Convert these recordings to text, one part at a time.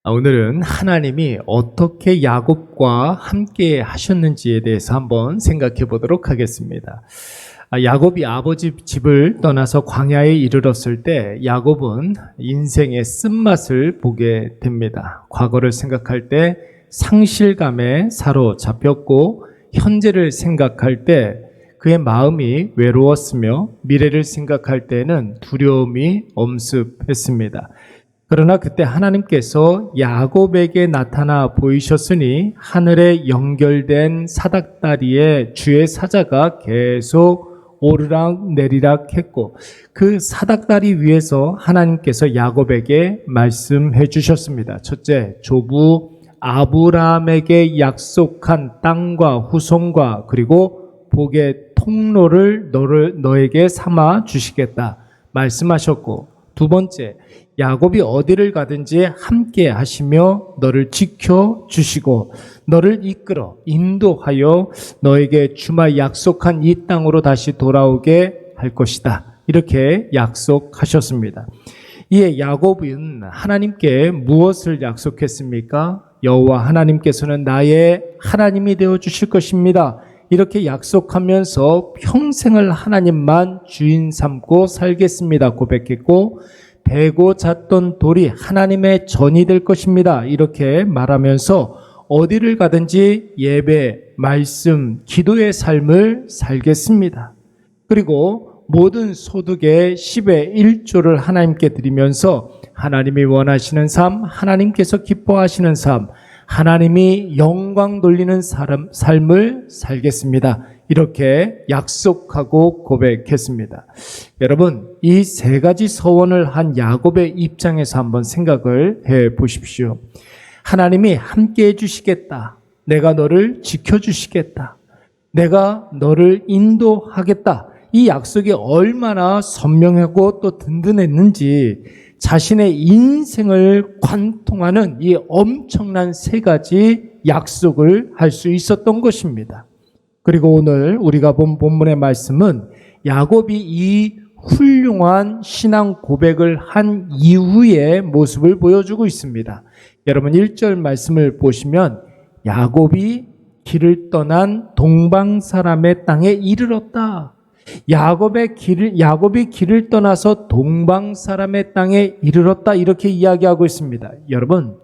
오늘은 하나님이 어떻게 야곱과 함께 하셨는지에 대해서 한번 생각해 보도록 하겠습니다. 야곱이 아버지 집을 떠나서 광야에 이르렀을 때 야곱은 인생의 쓴맛을 보게 됩니다. 과거를 생각할 때 상실감에 사로잡혔고, 현재를 생각할 때 그의 마음이 외로웠으며, 미래를 생각할 때는 두려움이 엄습했습니다. 그러나 그때 하나님께서 야곱에게 나타나 보이셨으니 하늘에 연결된 사닥다리에 주의 사자가 계속 오르락 내리락 했고, 그 사닥다리 위에서 하나님께서 야곱에게 말씀해 주셨습니다. 첫째, 조부 아브라함에게 약속한 땅과 후손과 그리고 복의 통로를 너에게 삼아 주시겠다 말씀하셨고, 두 번째, 야곱이 어디를 가든지 함께 하시며 너를 지켜 주시고 너를 이끌어 인도하여 너에게 주마 약속한 이 땅으로 다시 돌아오게 할 것이다, 이렇게 약속하셨습니다. 이에 야곱은 하나님께 무엇을 약속했습니까? 여호와 하나님께서는 나의 하나님이 되어 주실 것입니다, 이렇게 약속하면서 평생을 하나님만 주인 삼고 살겠습니다 고백했고, 베고 잤던 돌이 하나님의 전이 될 것입니다, 이렇게 말하면서 어디를 가든지 예배, 말씀, 기도의 삶을 살겠습니다. 그리고 모든 소득의 10의 1조를 하나님께 드리면서 하나님이 원하시는 삶, 하나님께서 기뻐하시는 삶, 하나님이 영광 돌리는 삶을 살겠습니다, 이렇게 약속하고 고백했습니다. 여러분, 이 세 가지 서원을 한 야곱의 입장에서 한번 생각을 해 보십시오. 하나님이 함께 해주시겠다, 내가 너를 지켜주시겠다, 내가 너를 인도하겠다, 이 약속이 얼마나 선명하고 또 든든했는지 자신의 인생을 관통하는 이 엄청난 세 가지 약속을 할 수 있었던 것입니다. 그리고 오늘 우리가 본 본문의 말씀은 야곱이 이 훌륭한 신앙 고백을 한 이후의 모습을 보여주고 있습니다. 여러분 1절 말씀을 보시면 야곱이 길을 떠난 동방 사람의 땅에 이르렀다. 야곱이 길을 떠나서 동방 사람의 땅에 이르렀다, 이렇게 이야기하고 있습니다. 여러분,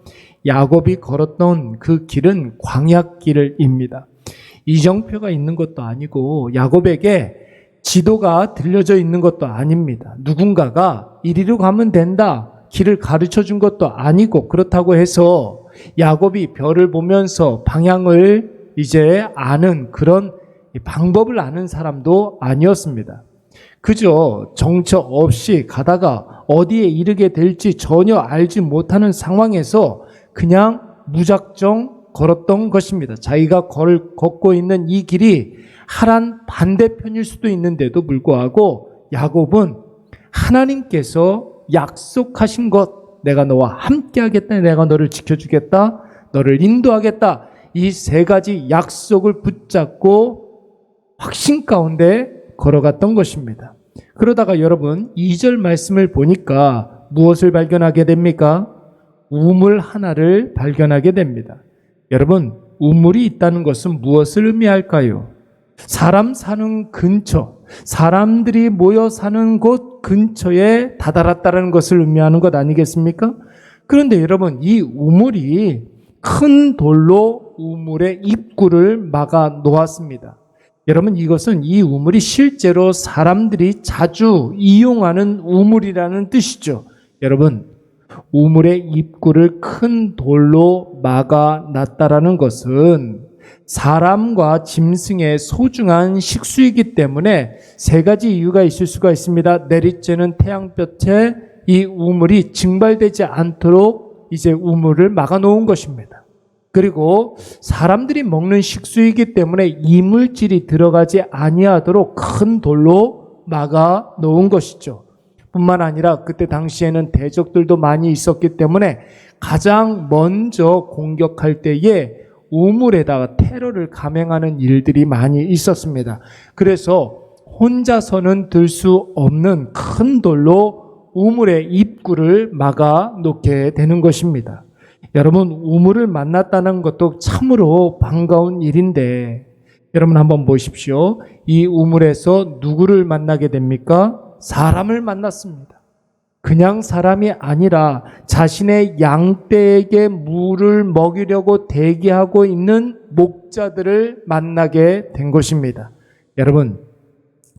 야곱이 걸었던 그 길은 광야길입니다. 이정표가 있는 것도 아니고 야곱에게 지도가 들려져 있는 것도 아닙니다. 누군가가 이리로 가면 된다, 길을 가르쳐 준 것도 아니고, 그렇다고 해서 야곱이 별을 보면서 방향을 이제 아는 그런 방법을 아는 사람도 아니었습니다. 그저 정처 없이 가다가 어디에 이르게 될지 전혀 알지 못하는 상황에서 그냥 무작정 걸었던 것입니다. 자기가 걷고 있는 이 길이 하란 반대편일 수도 있는데도 불구하고 야곱은 하나님께서 약속하신 것, 내가 너와 함께 하겠다, 내가 너를 지켜주겠다, 너를 인도하겠다, 이 세 가지 약속을 붙잡고 확신 가운데 걸어갔던 것입니다. 그러다가 여러분 2절 말씀을 보니까 무엇을 발견하게 됩니까? 우물 하나를 발견하게 됩니다. 여러분, 우물이 있다는 것은 무엇을 의미할까요? 사람 사는 근처, 사람들이 모여 사는 곳 근처에 다다랐다는 것을 의미하는 것 아니겠습니까? 그런데 여러분, 이 우물이 큰 돌로 우물의 입구를 막아 놓았습니다. 여러분, 이것은 이 우물이 실제로 사람들이 자주 이용하는 우물이라는 뜻이죠. 여러분, 우물의 입구를 큰 돌로 막아놨다라는 것은 사람과 짐승의 소중한 식수이기 때문에 세 가지 이유가 있을 수가 있습니다. 내리쬐는 태양볕에 이 우물이 증발되지 않도록 이제 우물을 막아놓은 것입니다. 그리고 사람들이 먹는 식수이기 때문에 이물질이 들어가지 아니하도록 큰 돌로 막아놓은 것이죠. 뿐만 아니라 그때 당시에는 대적들도 많이 있었기 때문에 가장 먼저 공격할 때에 우물에다가 테러를 감행하는 일들이 많이 있었습니다. 그래서 혼자서는 들 수 없는 큰 돌로 우물의 입구를 막아 놓게 되는 것입니다. 여러분, 우물을 만났다는 것도 참으로 반가운 일인데, 여러분 한번 보십시오. 이 우물에서 누구를 만나게 됩니까? 사람을 만났습니다. 그냥 사람이 아니라 자신의 양떼에게 물을 먹이려고 대기하고 있는 목자들을 만나게 된 것입니다. 여러분,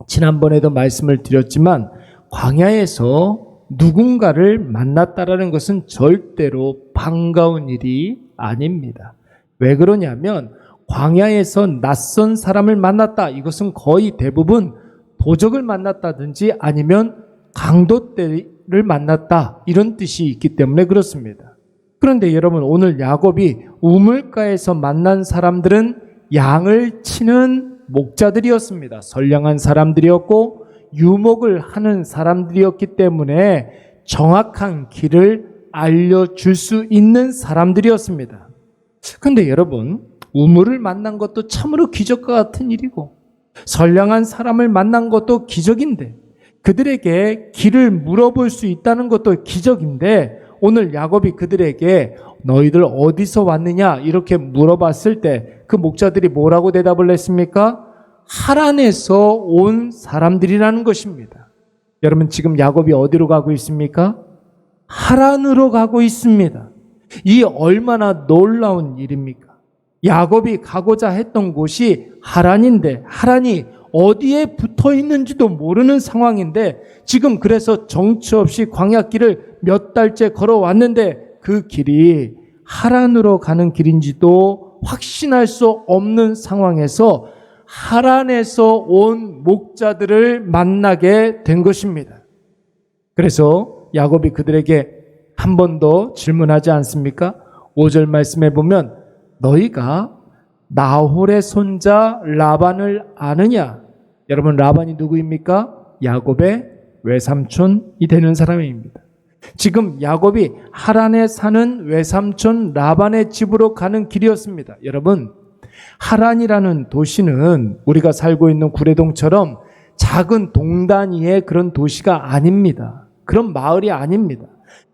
지난번에도 말씀을 드렸지만 광야에서 누군가를 만났다라는 것은 절대로 반가운 일이 아닙니다. 왜 그러냐면 광야에서 낯선 사람을 만났다. 이것은 거의 대부분 도적을 만났다든지 아니면 강도떼를 만났다. 이런 뜻이 있기 때문에 그렇습니다. 그런데 여러분, 오늘 야곱이 우물가에서 만난 사람들은 양을 치는 목자들이었습니다. 선량한 사람들이었고 유목을 하는 사람들이었기 때문에 정확한 길을 알려줄 수 있는 사람들이었습니다. 그런데 여러분, 우물을 만난 것도 참으로 기적과 같은 일이고 선량한 사람을 만난 것도 기적인데 그들에게 길을 물어볼 수 있다는 것도 기적인데 오늘 야곱이 그들에게 너희들 어디서 왔느냐 이렇게 물어봤을 때 그 목자들이 뭐라고 대답을 했습니까? 하란에서 온 사람들이라는 것입니다. 여러분, 지금 야곱이 어디로 가고 있습니까? 하란으로 가고 있습니다. 이 얼마나 놀라운 일입니까? 야곱이 가고자 했던 곳이 하란인데 하란이 어디에 붙어 있는지도 모르는 상황인데 지금 그래서 정처 없이 광야길을 몇 달째 걸어왔는데 그 길이 하란으로 가는 길인지도 확신할 수 없는 상황에서 하란에서 온 목자들을 만나게 된 것입니다. 그래서 야곱이 그들에게 한 번 더 질문하지 않습니까? 5절 말씀에 보면 너희가 나홀의 손자 라반을 아느냐? 여러분, 라반이 누구입니까? 야곱의 외삼촌이 되는 사람입니다. 지금 야곱이 하란에 사는 외삼촌 라반의 집으로 가는 길이었습니다. 여러분, 하란이라는 도시는 우리가 살고 있는 구례동처럼 작은 동단위의 그런 도시가 아닙니다. 그런 마을이 아닙니다.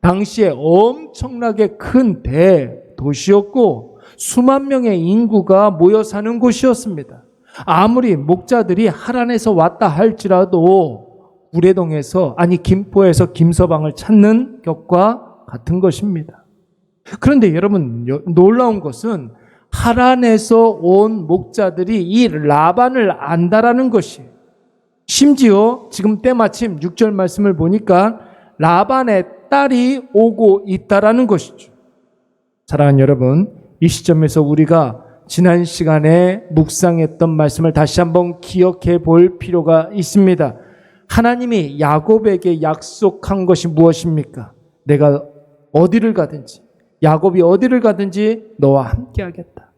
당시에 엄청나게 큰 대도시였고 수만 명의 인구가 모여 사는 곳이었습니다. 아무리 목자들이 하란에서 왔다 할지라도 구례동에서 김포에서 김서방을 찾는 격과 같은 것입니다. 그런데 여러분, 놀라운 것은 하란에서 온 목자들이 이 라반을 안다라는 것이에요. 심지어 지금 때마침 6절 말씀을 보니까 라반의 딸이 오고 있다라는 것이죠. 사랑하는 여러분, 이 시점에서 우리가 지난 시간에 묵상했던 말씀을 다시 한번 기억해 볼 필요가 있습니다. 하나님이 야곱에게 약속한 것이 무엇입니까? 내가 어디를 가든지, 야곱이 어디를 가든지 너와 함께 하겠다.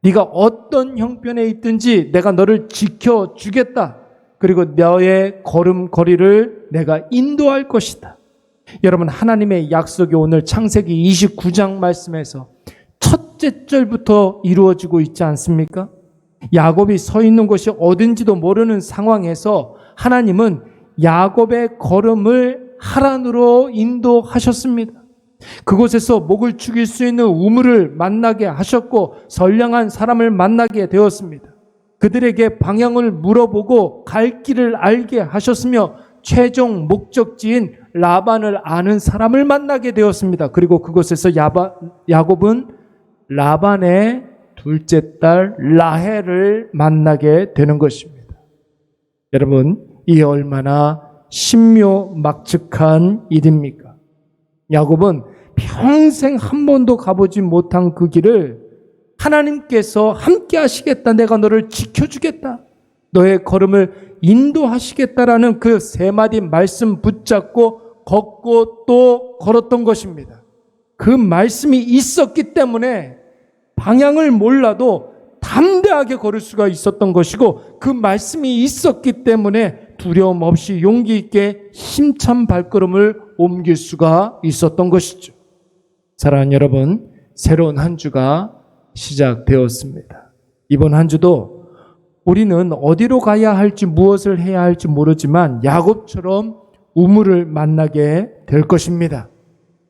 네가 어떤 형편에 있든지 내가 너를 지켜주겠다. 그리고 너의 걸음걸이를 내가 인도할 것이다. 여러분, 하나님의 약속이 오늘 창세기 29장 말씀에서 첫째 절부터 이루어지고 있지 않습니까? 야곱이 서 있는 곳이 어딘지도 모르는 상황에서 하나님은 야곱의 걸음을 하란으로 인도하셨습니다. 그곳에서 목을 죽일 수 있는 우물을 만나게 하셨고 선량한 사람을 만나게 되었습니다. 그들에게 방향을 물어보고 갈 길을 알게 하셨으며 최종 목적지인 라반을 아는 사람을 만나게 되었습니다. 그리고 그곳에서 야곱은 라반의 둘째 딸 라헬을 만나게 되는 것입니다. 여러분, 이 얼마나 신묘막측한 일입니까? 야곱은 평생 한 번도 가보지 못한 그 길을 하나님께서 함께 하시겠다, 내가 너를 지켜주겠다, 너의 걸음을 인도하시겠다라는 그 세 마디 말씀 붙잡고 걷고 또 걸었던 것입니다. 그 말씀이 있었기 때문에 방향을 몰라도 담대하게 걸을 수가 있었던 것이고 그 말씀이 있었기 때문에 두려움 없이 용기 있게 힘찬 발걸음을 옮길 수가 있었던 것이죠. 사랑하는 여러분, 새로운 한 주가 시작되었습니다. 이번 한 주도 우리는 어디로 가야 할지 무엇을 해야 할지 모르지만 야곱처럼 우물을 만나게 될 것입니다.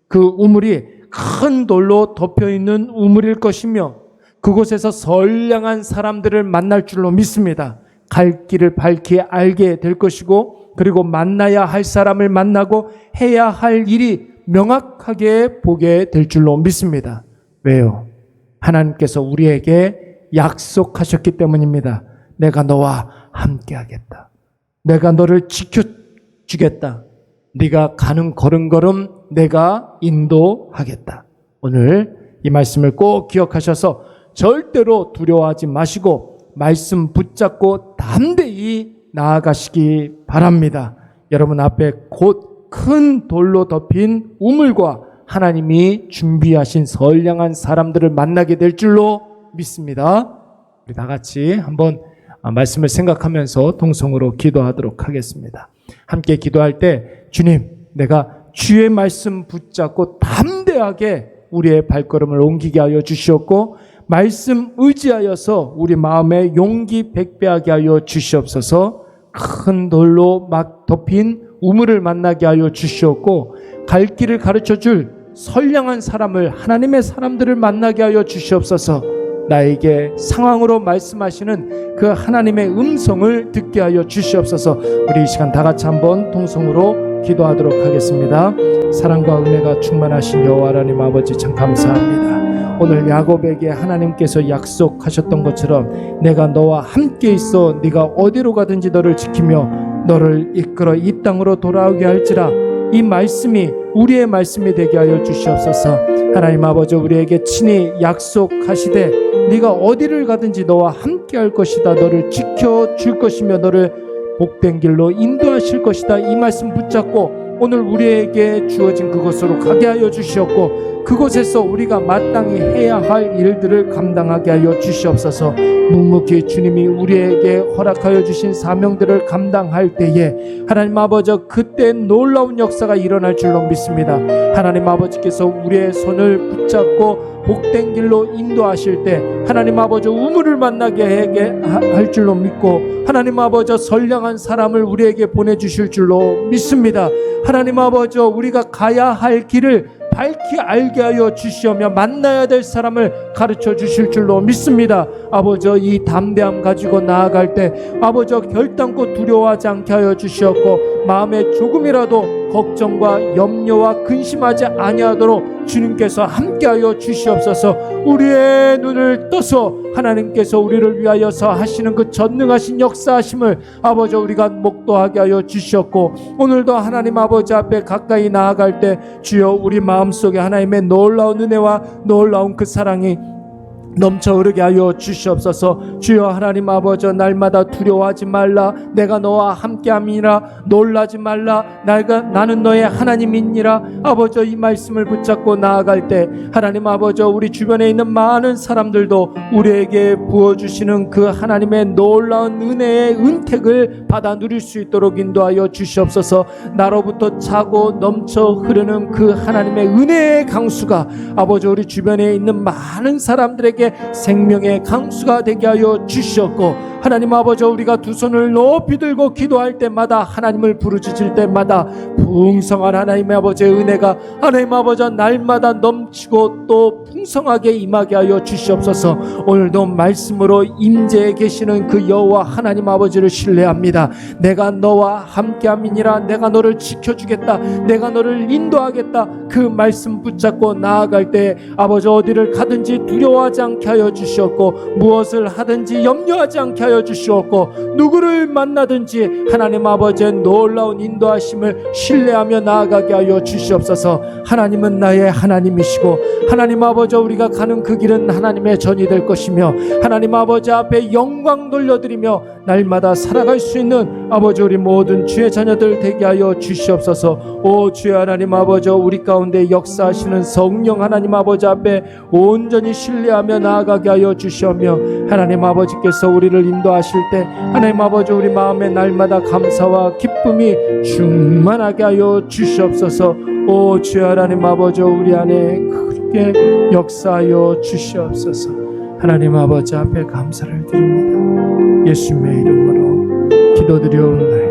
그 우물이 큰 돌로 덮여있는 우물일 것이며 그곳에서 선량한 사람들을 만날 줄로 믿습니다. 갈 길을 밝히 알게 될 것이고 그리고 만나야 할 사람을 만나고 해야 할 일이 명확하게 보게 될 줄로 믿습니다. 왜요? 하나님께서 우리에게 약속하셨기 때문입니다. 내가 너와 함께하겠다. 내가 너를 지켜주겠다. 네가 가는 걸음걸음 내가 인도하겠다. 오늘 이 말씀을 꼭 기억하셔서 절대로 두려워하지 마시고 말씀 붙잡고 담대히 나아가시기 바랍니다. 여러분 앞에 곧 큰 돌로 덮인 우물과 하나님이 준비하신 선량한 사람들을 만나게 될 줄로 믿습니다. 우리 다 같이 한번 말씀을 생각하면서 동성으로 기도하도록 하겠습니다. 함께 기도할 때 주님, 내가 주의 말씀 붙잡고 담대하게 우리의 발걸음을 옮기게 하여 주시옵고 말씀 의지하여서 우리 마음에 용기 백배하게 하여 주시옵소서. 큰 돌로 막 덮인 우물을 만나게 하여 주시옵고 갈 길을 가르쳐줄 선량한 사람을, 하나님의 사람들을 만나게 하여 주시옵소서. 나에게 상황으로 말씀하시는 그 하나님의 음성을 듣게 하여 주시옵소서. 우리 이 시간 다 같이 한번 동성으로 기도하도록 하겠습니다. 사랑과 은혜가 충만하신 여호와 하나님 아버지, 참 감사합니다. 오늘 야곱에게 하나님께서 약속하셨던 것처럼 내가 너와 함께 있어 네가 어디로 가든지 너를 지키며 너를 이끌어 이 땅으로 돌아오게 할지라. 이 말씀이 우리의 말씀이 되게 하여 주시옵소서. 하나님 아버지, 우리에게 친히 약속하시되 네가 어디를 가든지 너와 함께 할 것이다. 너를 지켜줄 것이며 너를 복된 길로 인도하실 것이다. 이 말씀 붙잡고 오늘 우리에게 주어진 그곳으로 가게 하여 주시옵고 그곳에서 우리가 마땅히 해야 할 일들을 감당하게 하여 주시옵소서. 묵묵히 주님이 우리에게 허락하여 주신 사명들을 감당할 때에 하나님 아버지, 그때 놀라운 역사가 일어날 줄로 믿습니다. 하나님 아버지께서 우리의 손을 붙잡고 복된 길로 인도하실 때 하나님 아버지 우물을 만나게 할 줄로 믿고 하나님 아버지 선량한 사람을 우리에게 보내주실 줄로 믿습니다. 하나님 아버지, 우리가 가야 할 길을 밝히 알게 하여 주시오며 만나야 될 사람을 가르쳐 주실 줄로 믿습니다. 아버지, 이 담대함 가지고 나아갈 때 아버지 결단코 두려워하지 않게 하여 주시옵고 마음에 조금이라도 걱정과 염려와 근심하지 아니하도록 주님께서 함께하여 주시옵소서. 우리의 눈을 떠서 하나님께서 우리를 위하여서 하시는 그 전능하신 역사하심을 아버지 우리가 목도하게 하여 주시옵고 오늘도 하나님 아버지 앞에 가까이 나아갈 때 주여 우리 마음속에 하나님의 놀라운 은혜와 놀라운 그 사랑이 넘쳐 흐르게 하여 주시옵소서. 주여 하나님 아버지, 날마다 두려워하지 말라. 내가 너와 함께함이라. 놀라지 말라. 나는 너의 하나님이니라. 아버지, 이 말씀을 붙잡고 나아갈 때 하나님 아버지, 우리 주변에 있는 많은 사람들도 우리에게 부어주시는 그 하나님의 놀라운 은혜의 은택을 받아 누릴 수 있도록 인도하여 주시옵소서. 나로부터 차고 넘쳐 흐르는 그 하나님의 은혜의 강수가 아버지 우리 주변에 있는 많은 사람들에게 생명의 강수가 되게 하여 주시옵고 하나님 아버지, 우리가 두 손을 높이 들고 기도할 때마다 하나님을 부르짖을 때마다 풍성한 하나님의 아버지의 은혜가 하나님 아버지 날마다 넘치고 또 풍성하게 임하게 하여 주시옵소서. 오늘도 말씀으로 임재해 계시는 그 여호와 하나님 아버지를 신뢰합니다. 내가 너와 함께함이니라. 내가 너를 지켜주겠다. 내가 너를 인도하겠다. 그 말씀 붙잡고 나아갈 때 아버지 어디를 가든지 두려워하지 않게 하여 주시옵고 무엇을 하든지 염려하지 않게 하여 주시옵고 누구를 만나든지 하나님 아버지의 놀라운 인도하심을 신뢰하며 나아가게 하여 주시옵소서. 하나님은 나의 하나님이시고 하나님 아버지 우리가 가는 그 길은 하나님의 전이 될 것이며 하나님 아버지 앞에 영광 돌려드리며 날마다 살아갈 수 있는 아버지 우리 모든 주의 자녀들 되게 하여 주시옵소서. 오 주의 하나님 아버지, 우리 가운데 역사하시는 성령 하나님 아버지 앞에 온전히 신뢰하며 나아가게 하여 주시오며 하나님 아버지께서 우리를 인도하실 때 하나님 아버지 우리 마음에 날마다 감사와 기쁨이 충만하게 하여 주시옵소서. 오 주의 하나님 아버지, 우리 안에 크게 역사하여 주시옵소서. 하나님 아버지 앞에 감사를 드립니다. 예수님의 이름으로 기도드리옵나이다.